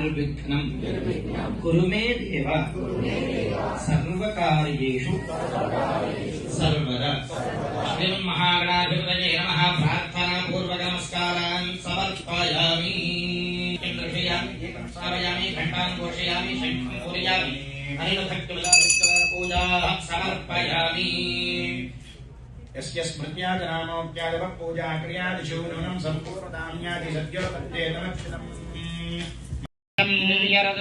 निर्विघ्नं कुरु मे देव सर्वकार्येषु सर्वदा। श्रीमन्महागणाधिपतये नमः। प्रार्थना पूर्वक नमस्कारान् समर्पयामि। स्थापयामि, घण्टान् घोषयामि, शङ्खं पूरयामि, पूजाः समर्पयामि। यस्य स्मृत्या च नामोक्त्यादव पूजा क्रियादिषु नूनं सम्पूर्णताम्यादि सद्योपत्येतमक्षितम्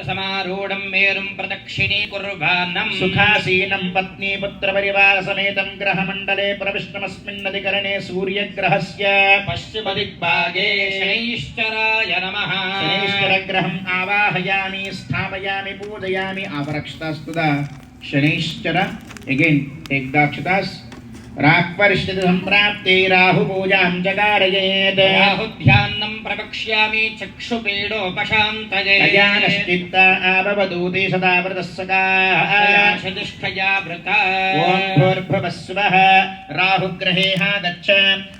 समारूढं मेरुं प्रदक्षिणीकुर्वाणं सुखासीनं पत्नी पुत्रपरिवार समेतं ग्रहमण्डले प्रविष्टमस्मिन्नधिकरणे सूर्यग्रहस्य पश्चिमदिग्भागे शनैश्चराय नमः। शनैश्चरग्रहम् आवाहयामि, स्थापयामि, पूजयामि। अपरक्षतास्तुदा शनैश्चर अगेन टेक द अक्षतास राक्परिष्ठित संप्राप्ते राहु पूजां जगारयेत्। राहुध्यानं प्रवक्ष्यामि चक्षुपीडोपशान्तये। अज्ञानश्चित्ता आववदूते सदा व्रतस्सकाशतिष्ठया व्रता। ॐ भूर्भुवस्सुवः राहुग्रहेः गच्छ।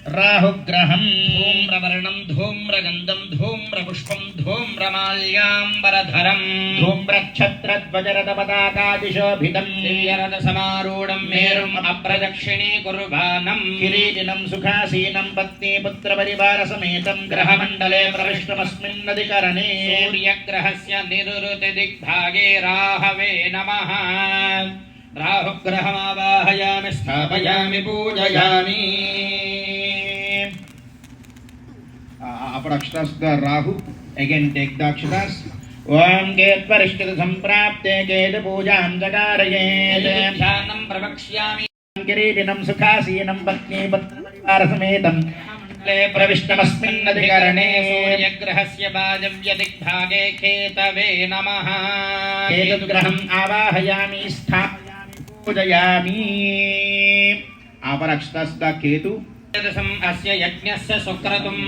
राहुग्रहं धूम्रवर्णं धूम्रगन्धं धूम्रपुष्पं धूम्रमाल्याम्बरधरं धूम्रच्छत्रध्वजरथपताकादिशोभितं दिव्यरथसमारूढं मेरुम् अप्रदक्षिणी कुर्वाणं किरीटिनं सुखासीनं पत्नी पुत्रपरिवार समेतं ग्रहमण्डले प्रविष्टमस्मिन्नधिकरणे सूर्यग्रहस्य निरुति दिग्भागे राहवे नमः। राहुग्रहमावाहयामि, स्थापयामि, पूजयामि। अपरक्षतास राहु अगेन टेक द अक्षतास। ओम केत्वरिष्ठित संप्राप्ते केत पूजां जगारयेत्। ध्यानं प्रवक्ष्यामि किरीटिनं सुखासीनं पत्नी पुत्रपरिवार समेतं प्रविष्टमस्मिन्नधिकरणे सूर्यग्रहस्य वायव्यदिग्भागे केतवे नमः। केतुग्रहम् आवाहयामि, स्थापयामि, पूजयामि। अपरक्षतस्त केतु अस्य यज्ञस्य सुक्रतुम्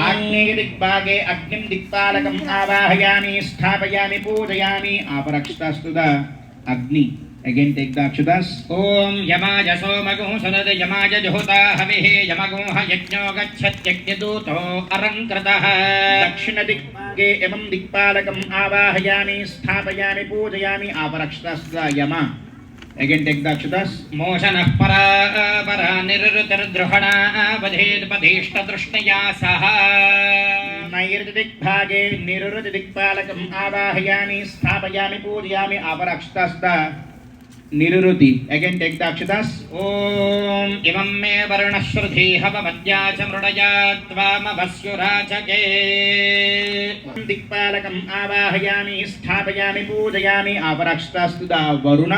आग्नेयदिग्भागे अग्निं दिक्पालकम् आवाहयामि, स्थापयामि, पूजयामि। अपरक्षतस्तुद अग्नि अगेन टेक द अक्षतास। ओम यमाय सोमगुः सनद यमाय जुहुता हविः यमगुः यज्ञो गच्छत्यग्निदूतो अलङ्कृतः। दक्षिणदिग्भागे एवं दिक्पालकम् आवाहयामि, स्थापयामि, पूजयामि। अपरक्षतस्त यम अगेन टेक द अक्षतास। मोशनः परा निरृतिर्द्रुहणा वधेदपधेष्टदृष्टया सह। नैऋतिदिग्भागे निरृतिदिक्पालकम् आवाहयामि, स्थापयामि, पूजयामि। अपरक्षतस्त निरुति अगेन टेक द अक्षतास। ओम इमं मे वर्णश्रुधि हवमद्या च मृडया त्वामवस्युराचके। दिक्पालकम् आवाहयामि, स्थापयामि, पूजयामि। अपरक्षतास्तु the Varuna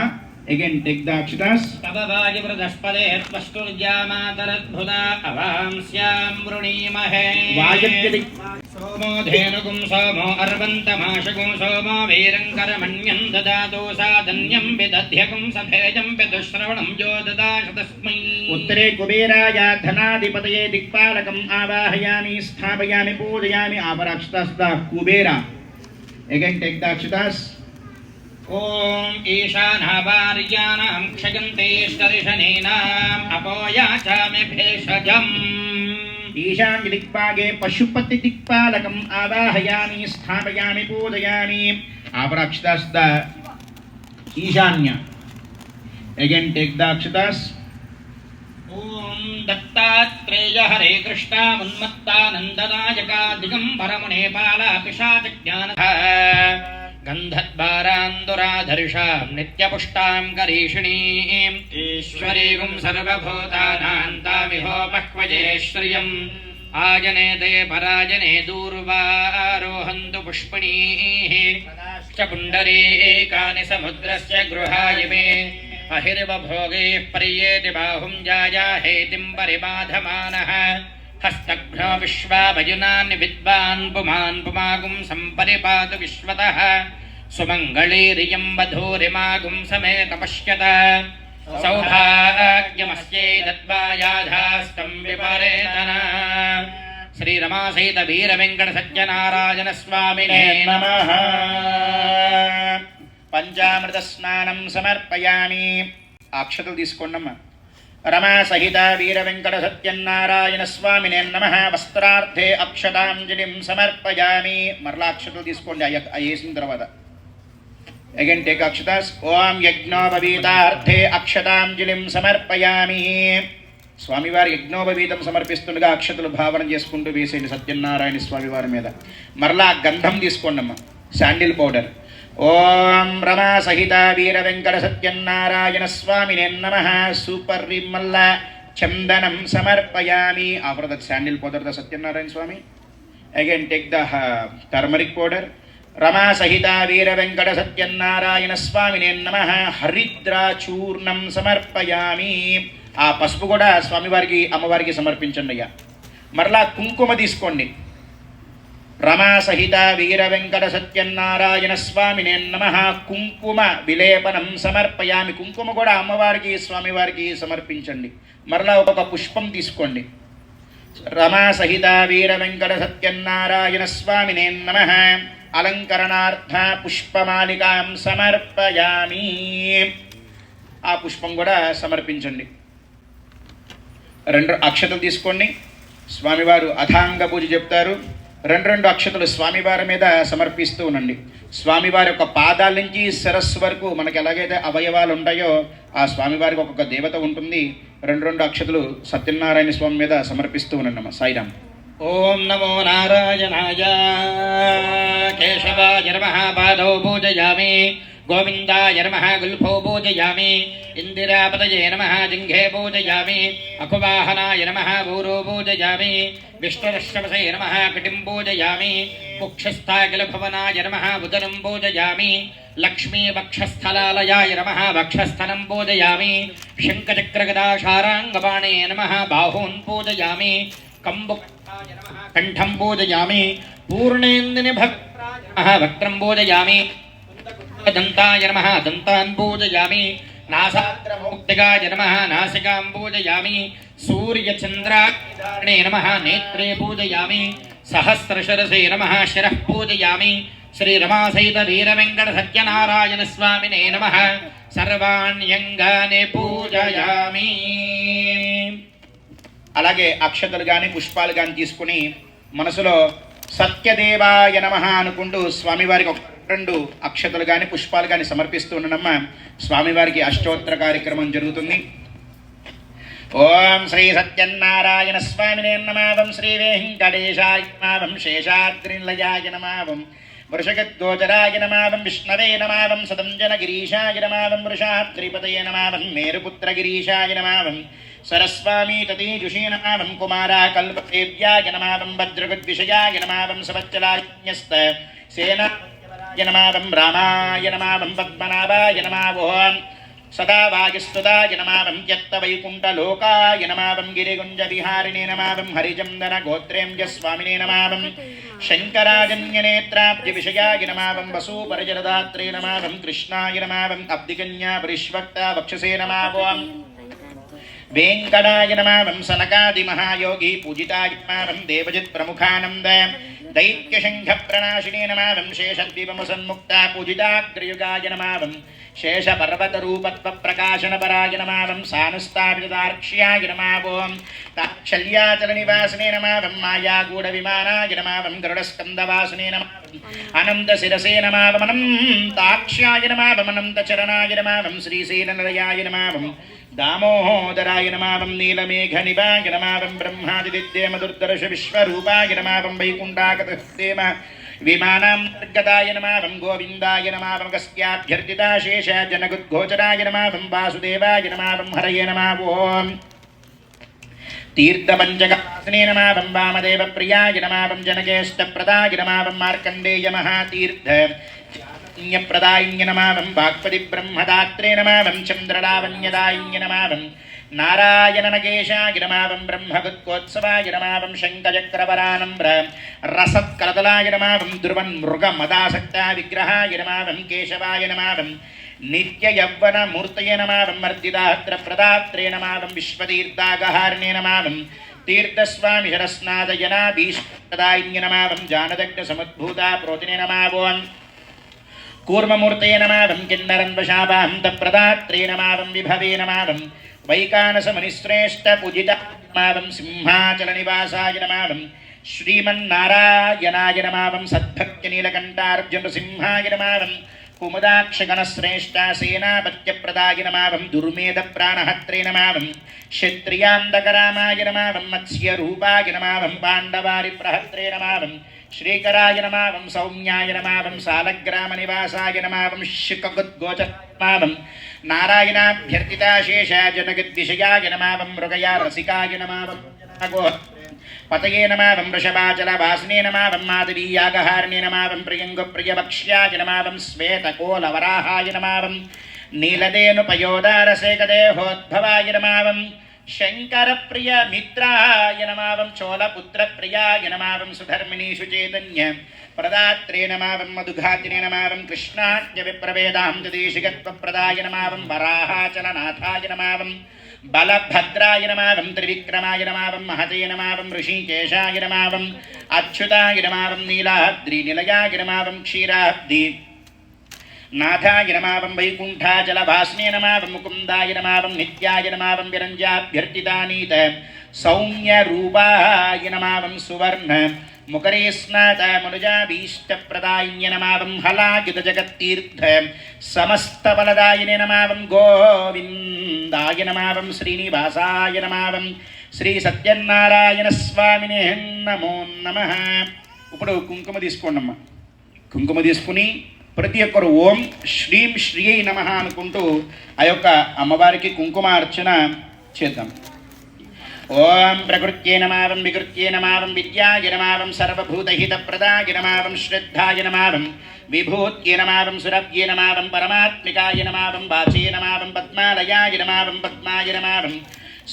again take the अक्षतास। तव वायुवृधस्पदे त्वष्टुर्यामातरद्भुता अवांस्यां वृणीमहे। वायुव्यदिक् सोमो धेनुगुं सोमो अर्वन्तमाशगुं सोमो वीरङ्करमण्यं ददातु साधन्यं विदध्यगुं सभेजं पितुश्रवणं यो ददाश तस्मै। उत्तरे कुबेराय धनाधिपतये दिक्पालकम् आवाहयामि, स्थापयामि, पूजयामि। अपरक्षतस्त कुबेरा अगेन टेक द अक्षतास। ओम ईशानावार्यानां क्षयन्तेष्टरिशनीनाम् अपोयाचामि भेषजम्। ईशान्य दिक्पागे पशुपति दिक्पालकम् आवाहयामि, स्थापयामि, पूजयामि। अपरक्षतस्त ईशान्य अगेन टेक द अक्षतास। ओम दत्तात्रेय हरे कृष्णा उन्मत्तानन्ददायका दिगम्बरमुने बाला पिशाचज्ञानः गन्धद्वारान्दुराधर्षां नित्यपुष्टां करीषिणीम् ईश्वरीं सर्वभूतानां तामिहोपक्वये श्रियम् आजनेते पराजने दूर्वारोहन्तु पुष्पिणीः च पुण्डरीकानि समुद्रस्य गृहायिमे अहिर्वभोगैः पर्येति बाहुं जायाहेतिं परिबाधमानः हस्तघ्नो विश्वावयुनान् विद्वान् पुमान् पुमागुं सम्परिपातु विश्वतः सुमङ्गलीरियं वधूरिमागुं समेत पश्यत सौभाग्यमस्यै दद्वायाधास्तं विपरेतन। श्रीरमासहित वीरवेङ्कट सत्यनारायण स्वामिने नमः। పంచామృత స్నానం సమర్పయామి. అక్షతలు తీసుకోండమ్మా. रमा सहित वीर वेंकट सत्यनारायण स्वामिने नमः वस्त्रार्थे अक्षतांजलिं समर्पयामि मरला अक्षतలు తీసుకోండి అయ్యేసిన తర్వాత अगेन टेक अक्षतास ओम यज्ञोपवीतार्थे अक्षतांजलिं समर्पयामि స్వామివారి యజ్ఞోపవీతం సమర్పిస్తుండగా అక్షతలు భావన చేసుకుంటూ వేసేయండి సత్యనారాయణ స్వామివారి మీద మరలా గంధం తీసుకోండమ్మ శాండిల్ పౌడర్ ఓం రమా సహిత వీర వెంకట సత్యనారాయణ స్వామినే నమః సూపర్ విమల్ల చందనం సమర్పయామి offer that sandal powder the Satyanarayana Swami again take the turmeric powder Rama सहिता वीर वेंकट सत्यनारायण स्वामिने नमः हरिद्रा चूर्णं समर्पयामि आ पసుపు కూడా స్వామివారికి అమ్మవారికి సమర్పించండి అయ్యా మరలా కుంకుమ తీసుకోండి रमा सहिता वीर वेंकट सत्यनारायణ स्वामिने नमः కుంకుమ విలేపనం సమర్పయామి కుంకుమ కూడా అమ్మవారికి స్వామివారికి సమర్పించండి మరలా ఒక పుష్పం తీసుకోండి रमा सहिता वीर वेंकट सत्यनारायण स्वामिने नमः अलंकरणार्थ पुष्पमालिकां समर्पयामि आ पुष्पं కూడా సమర్పించండి రెండు అక్షతలు తీసుకోండి స్వామివారు అథాంగ పూజ చెప్తారు రెండు అక్షతలు స్వామివారి మీద సమర్పిస్తూ ఉండండి స్వామివారి యొక్క పాదాల నుంచి శిరస్సు వరకు మనకి ఎలాగైతే అవయవాలు ఉంటాయో ఆ స్వామివారికి ఒక్కొక్క దేవత ఉంటుంది రెండు అక్షతలు సత్యనారాయణ స్వామి మీద సమర్పిస్తూ ఉండండి సాయిరామ్ ఓం నమో నారాయణాయ కేశవాయ నమః పాదౌ పూజయామి గోవిందాయ నమః గుల్ఫౌ పూజయామి ఇందిరాపతయే నమః జింఘే పూజయామి అకువాహనాయ నమః భూరో పూజయామి విష్ణురశ్వసే నమః కటిం పూజయామి కుక్షస్థాకిలభవనాయ నమః ఉదరం పూజయామి లక్ష్మీ వక్షస్థలాలయాయ నమః వక్షస్థలం పూజయామి శంఖచక్రగదాశారాంగపాణే నమః బాహూన్ పూజయామి కంఠం పూజయామి పూర్ణేంద్రిని భక్త్రం పూజయామి దంతాయ నమః దంతాన్ పూజయామి నాసాగ్రముక్తిగాయ నమః నాసికాం పూజయామి సూర్యచంద్రాగ్నే నమః నేత్రే పూజయామి సహస్రశిరసే నమః శిరః పూజయామి శ్రీ రమాసహిత వీర వెంకట సత్యనారాయణ స్వామినే నమః సర్వాణ్యంగానే పూజయామి అలాగే అక్షతలు కానీ పుష్పాలు కానీ తీసుకుని మనసులో సత్యదేవాయ నమః అనుకుంటూ స్వామివారికి ఒక రెండు అక్షతలు కానీ పుష్పాలు కానీ సమర్పిస్తూ ఉండనమ్మ స్వామివారికి అష్టోత్తర కార్యక్రమం జరుగుతుంది ఓం శ్రీ సత్యనారాయణ స్వామినే నమః శ్రీ వెంకటేశాయ నమః శేషాద్రినిలయాయ నమః వృషగద్గోచరాయ నమః విష్ణవే నమః సదంజనగిరీశాయ నమః వృషాద్రిపతయే నమః మేరుపుత్రగిరీశాయ నమః सरस्वामी ततीजुषे नमः कुमारा कल्पदेव्याय नमः भद्रगद्विषयाय नमः सवच्चलान्यस्त सेनाय नमः रामाय नमः पद्मनाभाय नमः सदा वायुस्तुताय नमः त्यक्तवैकुण्ठलोकाय नमः गिरिकुञ्जविहारिणे नमः हरिचन्दनगोत्रेऽम्य स्वामिने नमः शङ्कराजन्यनेत्राब्जविषयाय नमः वसूपरजलदात्रे नमः कृष्णाय नमः अब्धिकन्या परिष्वक्ता वक्षसे नमः वेंकटाय नमः सनकादि महायोगी पूजिताय नमः देवजित् प्रमुखानंद दैत्य शंख प्रणाशिने नमः शेषद्वीपमसन्मुक्ता पूजिताग्रयुगाय नमः शेष पर्वत रूपत्व प्रकाशन पराय नमः सानुस्तापितार्क्ष्याय नमः ताक्षल्याचल निवासने नमः माया गूढ़ विमानाय नमः गरुडस्कंदवासने नमः अनंत शिरसे नमः अनंताक्ष्याय नमः अनंत चरणाय नमः श्रीशैलनिलयाय नमः दामोदराय नमः नीलमेघनिभाय नमः ब्रह्मादिदिद्येमदुर्दर्श विश्वरूपाय नमः वैकुण्ठागतस्तेम विमानान्तर्गताय नमः गोविन्दाय नमः गस्त्याभ्यर्थिता शेष जनगुद्गोचराय नमः वासुदेवाय नमः हरये नमः ओम् तीर्थपञ्चकवासिने नमः वामदेवप्रियाय नमः जनकेष्टप्रदाय नमः मार्कण्डेय महातीर्थ प्रदायिन्य नमः वाक्पति ब्रह्मदात्रे नमः चन्द्रलावण्यदायिन्य नमः नारायण नगेशाय नमः ब्रह्मगुत्कोत्सवाय नमः शङ्खचक्रवरानम्र रसत्कलदलाय नमः ध्रुवन् मृगमदासक्ता विग्रहाय नमः केशवाय नमः नित्ययौवनमूर्तये नमः मर्दिदात्रप्रदात्रे नमः विश्वतीर्थागहारिणे नमः तीर्थस्वामी शरस्नादयनाभीष्टदायिन्य नमः जानदग्धसमुद्भूता प्रोतिने नमः कूर्ममूर्तये नमः किन्नरन्वशापाहं तप्रदात्रे नमः विभवे नमः వైకానసమునిశ్రేష్ఠ పూజితాయ సింహాచలనివాసాయ నమావం శ్రీమన్నారాయణాయ నమావం సద్భక్తినీలకంఠార్జున సింహాయ నమావం కుముదాక్షగణశ్రేష్ఠ సేనాపత్యప్రదాయ నమావం దుర్మేధ ప్రాణహత్రే నమావం క్షత్రియాంధకరామాయ నమావం మత్స్యరూపాయ నమావం పాండవారి ప్రహత్రే నమావం శ్రీకరాయ నమావం సౌమ్యాయ నమావం సాలగ్రామనివాసాయ నమావం శుకగోచమావం నారాయణాభ్యర్థితాశేష జనగద్విషయాయ నమావం మృగయా రసికాయ నమావం పతయే నమావం వృషభాచల వాసినే నమావం మాధవీయాగహారిణే నమావం ప్రియంగప్రియభక్ష్యాయ నమావం శ్వేతకోలవరాహాయ నమావం నీలదేనుపయోదారసేకదేహోద్భవాయ నమావం శంకరప్రియ మిత్రాయ నమావం చోళపుత్రప్రియాయ నమావం సుధర్మిణీషు చైతన్య ప్రదాత్రే నమావం మధుఘాతినే నమావం కృష్ణాజ్ఞ విప్రవేదాంతదేశికత్వప్రదాయ నమావం వరాహాచలనాథాయ నమావం బలభద్రాయ నమావం త్రివిక్రమాయ నమావం మహతే నమావం ఋషికేశాయ నమావం అచ్యుతాయ నమావం నీలాద్రి నిలయాయ నమావం క్షీరాబ్ది నాథాయ నమావం వైకుంఠాచలభాస్నే నమావం ముకుందాయ నమావం నిత్యాయ నమావం విరంజాభ్యర్థితానీత సౌమ్యరూపాయ నమావం సువర్ణ ముకరే స్నాత మనుజాభీష్టప్రదాయిన్య నమావం హలాయుధ జగత్తీర్థ సమస్తబలదాయినే నమావం గోవిందాయ నమావం శ్రీనివాసాయ నమావం శ్రీ సత్యనారాయణ స్వామినే నమో నమః. ఇప్పుడు కుంకుమ తీసుకోండమ్మా. కుంకుమ తీసుకుని ప్రతి ఒక్కరు ఓం శ్రీం శ్రీయై నమః అనుకుంటూ ఆ యొక్క అమ్మవారికి కుంకుమార్చన చేద్దాం. ఓం ప్రకృత్యే నమావం వికృత్యే నమావం విద్యాయ నమావం సర్వభూతహితప్రదాయ నమావం శ్రద్ధాయ నమావం విభూత్యే నమావం సురభ్యే నమావం పరమాత్మికాయ నమావం వాచే నమావం పద్మాలయాయ నమావం పద్మాయ నమావం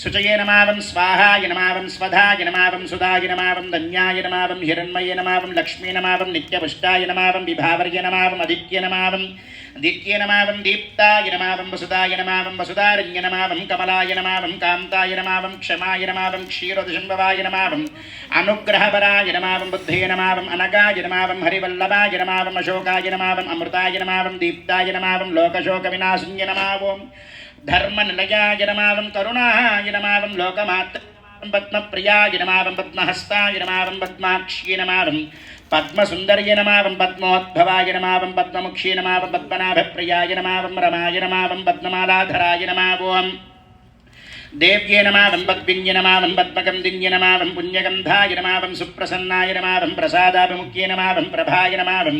శుచయే నమావం స్వాహాయ నమావం స్వధాయ నమావం సుధాయ నమావం ధన్యాయ నమావం హిరణ్మయ నమావం లక్ష్మీ నమావం నిత్యపుష్టాయ నమావం విభావర్య నమావం అదిత్య నమావం దిత్యే నమావం దీప్తాయ నమావం వసుదాయ నమావం వసుదారణ్య నమావం కమలాయ నమావం కాంతాయ నమావం క్షమాయ నమావం క్షీరోదశంభవాయ నమావం అనుగ్రహపరాయ నమావం బుద్ధే నమావం అనగాయ నమావం హరివల్లభాయ నమావం అశోకాయ నమావం అమృతాయ నమావం దీప్తాయ నమావం లోకశోక వినాశన్య నమావం ధర్మనిలయాయ నమావం కరుణాయ నమావం లోకమాత్ర పద్మప్రియాయ నమావం పద్మహస్తాయ నమావం పద్మాక్ష్యే నమావం పద్మసుందర్య నమావం పద్మోద్భవాయ నమావం పద్మముఖ్యే నమావం పద్మనాభప్రియాయ నమావం రమాయ నమావం పద్మమాలాధరాయ నమావం దేవ్యే నమావం పద్మిన్య నమావం పద్మగంధిన్య నమావం పుణ్యగంధాయ నమావం సుప్రసన్నాయ నమావం ప్రసాదాభిముఖ్యే నమావం ప్రభాయ నమావం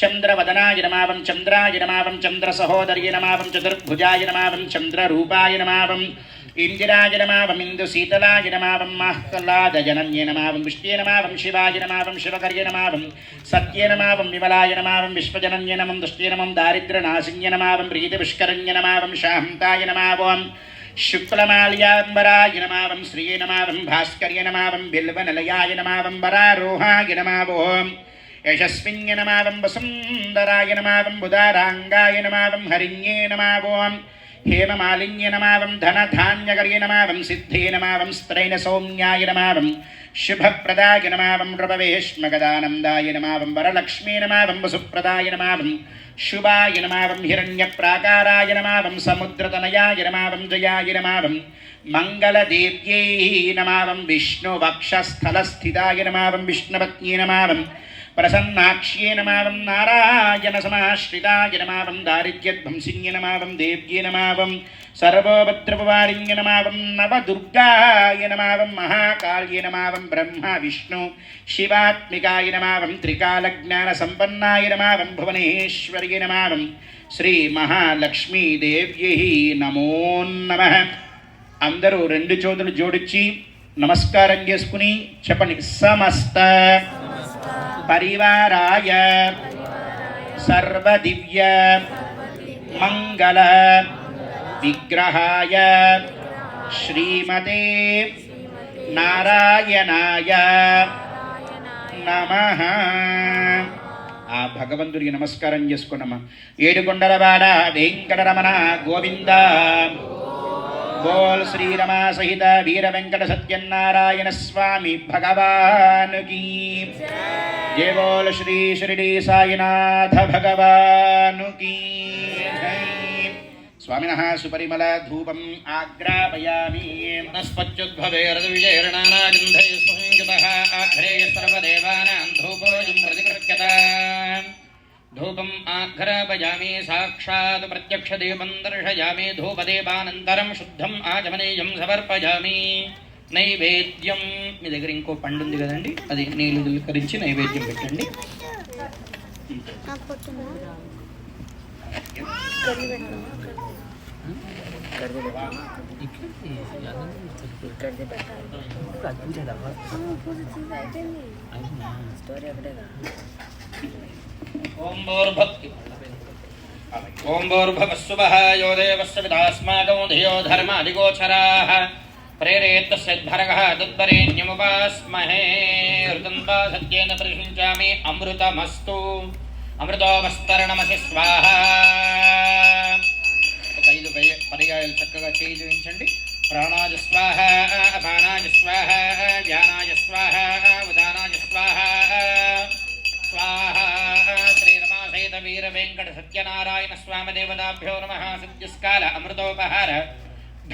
చంద్రవదనాయ నమావం చంద్రాయ నమావం చంద్రసహోదర్య నమావం చతుర్భుజాయ నమావం చంద్రరూపాయ నమావం ఇందిరాయ నమావం ఇందుశీతలాయ నమావం మాహ్లాదజనన్య నమావం విష్ణే నమావం శివాయ నమావం శివకర్య నమావం సత్య నమావం విమలాయ నమావం విశ్వజనన్య నమం దుష్టే నమం దారిద్ర్యనాశిన్య నమావం ప్రీతిపుష్కరణ్య నమావం శాంతాయ నమావం శుక్లమాల్యాంబరాయ నమావం శ్రీయ నమావం భాస్కర్య నమావం బిల్వనలయాయ నమావం వరారోహాయ నమావం యశస్విన్య నమావం వసుందరాయ నమావం బుధారాంగాయ నమావం హరిణ్యే నమావం హేమమాలిన్య నమావం ధనధాన్యకర్య నమావం సిద్ధే నమావం స్త్రైణ సౌమ్యాయ నమావం శుభప్రదాయ నమావం నృపవేష్మగదానందాయ నమావం వరలక్ష్మీ నమావం వసుప్రదాయ నమావం శుభాయ నమావం హిరణ్యప్రాకారాయ నమావం సముద్రతనయాయ నమావం జయాయ నమావం మంగళదేవ్యై నమావం విష్ణువక్షస్థలస్థితాయ నమావం విష్ణుపత్న్యే నమావం ప్రసన్నాక్ష్యే నమావం నారాయణ సమాశ్రితాయ నమావం దారిద్ర్యధ్వంసిన్య నమావం దేవ్యే నమావం సర్వోపద్రవవారిణ్య నమావం నవదుర్గాయ నమావం మహాకాళ్యే నమావం బ్రహ్మ విష్ణు శివాత్మికాయ నమావం త్రికాలజ్ఞాన సంపన్నాయ నమావం భువనేశ్వర్య నమావం శ్రీ మహాలక్ష్మీదేవ్యై నమో నమః. అందరూ రెండు చేతులు జోడించి నమస్కారం చేసుకుని చెప్పండి. సమస్త పరివారాయ సర్వదివ్య మంగళ విగ్రహాయ శ్రీమతే నారాయణాయ నమః. ఆ భగవంతుడికి నమస్కారం చేసుకున్నామా. ఏడుకొండలవాడ వెంకటరమణ గోవింద. बोल श्री रमा सहित वीर वेंकट सत्यनारायण स्वामी भगवान की जय. बोल श्री शिरडी साईनाथ भगवान की जय. स्वामिनः सुपरिमलधूपम् आग्रापयामि। वनस्पत्युद्भवेर्विजैर्नानागन्धैः सुसंयुतः आघ्रेय सर्वदेवानां धूपोऽयं प्रतिगृह्यते। धूपम् आघ्रापयामि साक्षात् प्रत्यक्षदीपं दर्शयामि। धूपदीपानन्तरं शुद्धम् आचमनीयं సమర్పయామి। నైవేద్యం మీ దగ్గర ఇంకో పండు ఉంది కదండి, అది నీళ్ళు దులకరించి నైవేద్యం పెట్టండి. ఓం భూర్భువస్సువః యో దేవస్య పితాస్మాకం ధియో ధర్మాధిగోచరాः ప్రేరేత్తస్యద్భరగः తద్వరేణ్యముపాస్మహే. ఋతంబా సత్యేన పరిషించామి అమృతమస్తు. అమృతోపస్తరణమసి స్వాహ. ఒక 5 పర్యాయాలు చక్కగా చేయి చూపించండి. ప్రాణాయ స్వాహ, అపానాయ స్వాహ, జ్ఞానాయ స్వాహ, ఉదానాయ స్వాహ. స్వాహ. శ్రీరమాసహిత వీర వెంకట సత్యనారాయణ స్వామి దేవతాభ్యో నమః. సద్యస్కాల అమృతోపహార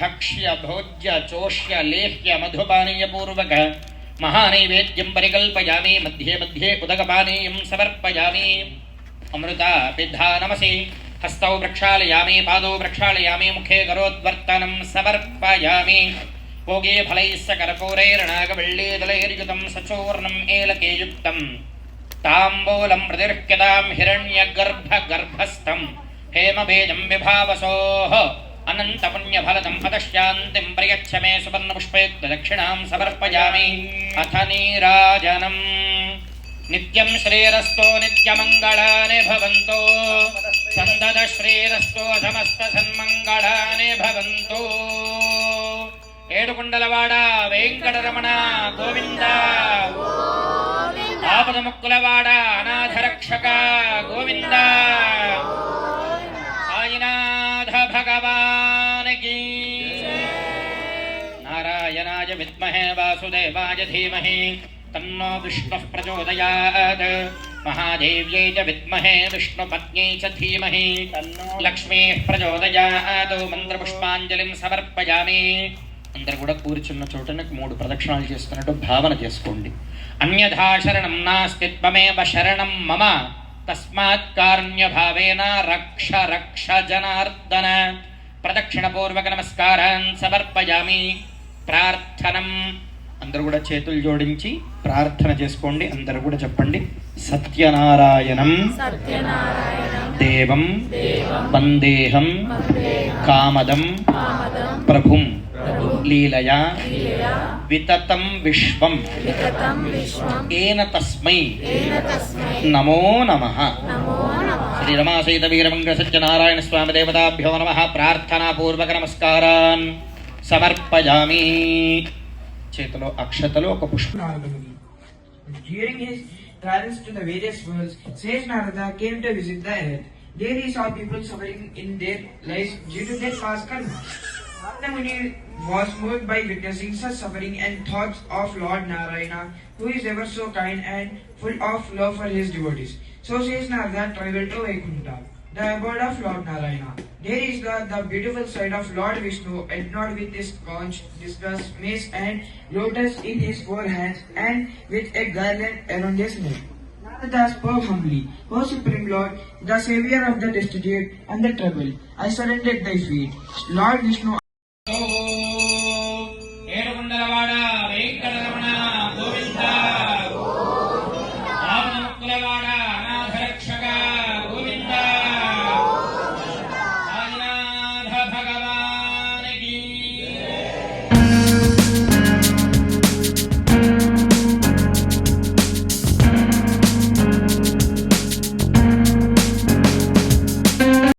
భక్ష్య భోజ్య చోష్య లేహ్య మధుపానీయ పూర్వక మహానైవేద్యం పరికల్పయామి. మధ్యే మధ్యే ఉదకపానీయం సమర్పయామి. అమృత పిధానమసి. హస్తౌ ప్రక్షాళయామి, పాదౌ ప్రక్షాళయామి, ముఖే కరోద్వర్తనం సమర్పయామి. భోగే ఫలైః సకర్పూరైర్నాగవల్లీదలైర్యుతం సచూర్ణం ఏలకేయుక్తం తాంబూలం ప్రతిర్క్యతాం హిరణ్యగర్భగర్భస్థం హేమబీజం విభావసోః అనంతపుణ్యఫలదం అతశాంతిం ప్రయచ్చ మే సువర్ణపుష్పయుక్త దక్షిణాం సమర్పయామి. అథ నీరాజనం. నిత్యం శ్రీరస్తో నిత్యమంగళాని భవంతు. సందద శ్రీరస్తో సమస్త సన్మంగళాని భవంతు. ఏడుకొండలవాడ వెంకటరమణ గోవింద. ఆపదముక్కులవాడ అనాథరక్షక గోవింద. సాయినాథ భగవానికి. నారాయణాయ విద్మహే వాసుదేవాయ ధీమహి తన్నో విష్ణుః ప్రచోదయాత్. మహాదేవ్యై చ విద్మహే విష్ణుపత్న్యై చ ధీమహి తన్నో లక్ష్మీః ప్రచోదయాత్. మంత్రపుష్పాంజలిం సమర్పయామి. అందరు కూడా కూర్చున్న చోటన 3 ప్రదక్షిణాలు చేసుకున్నట్టు భావన చేసుకోండి. అన్యథా శరణం నాస్తి త్వమేవ శరణం మమ తస్మాత్ కారుణ్యభావేన రక్ష రక్ష జనార్దన. ప్రదక్షిణపూర్వక నమస్కారాన్ సమర్పయామి. ప్రార్థనం. అందరూ కూడా చేతులు జోడించి ప్రార్థన చేసుకోండి. అందరూ కూడా చెప్పండి. సత్యనారాయణం దేవం వందేహం కామదం ప్రభుం లీలయా వితతం విశ్వం ఏన తస్మై నమో నమః. శ్రీ రమాసహిత వీరమంగళ సత్యనారాయణ స్వామి దేవతాభ్యో నమః. ప్రార్థనాపూర్వక నమస్కారాన్ సమర్పయామి. చేతిలో అక్షతలు ఒక పుష్పం. During his travels to the various worlds, sage Narada came to visit the earth. There he saw people suffering in their lives due to their past karma. Narada Muni was moved by witnessing such suffering and thoughts of Lord Narayana, who is ever so kind and full of love for his devotees. So sage Narada traveled to Vaikuntha, the abode of Lord Narayana. There is the beautiful sight of Lord Vishnu adorned with his conch, discus, mace and lotus in his 4 hands and with a garland around his neck. Narada spoke humbly, O Supreme Lord, the Savior of the destitute and the troubled, I surrender at thy feet. Lord Vishnu. Edukondalavada Venkataramana Govinda. ఆపదముక్కులవాడ అనాథరక్షక Govinda. Sainath Bhagavan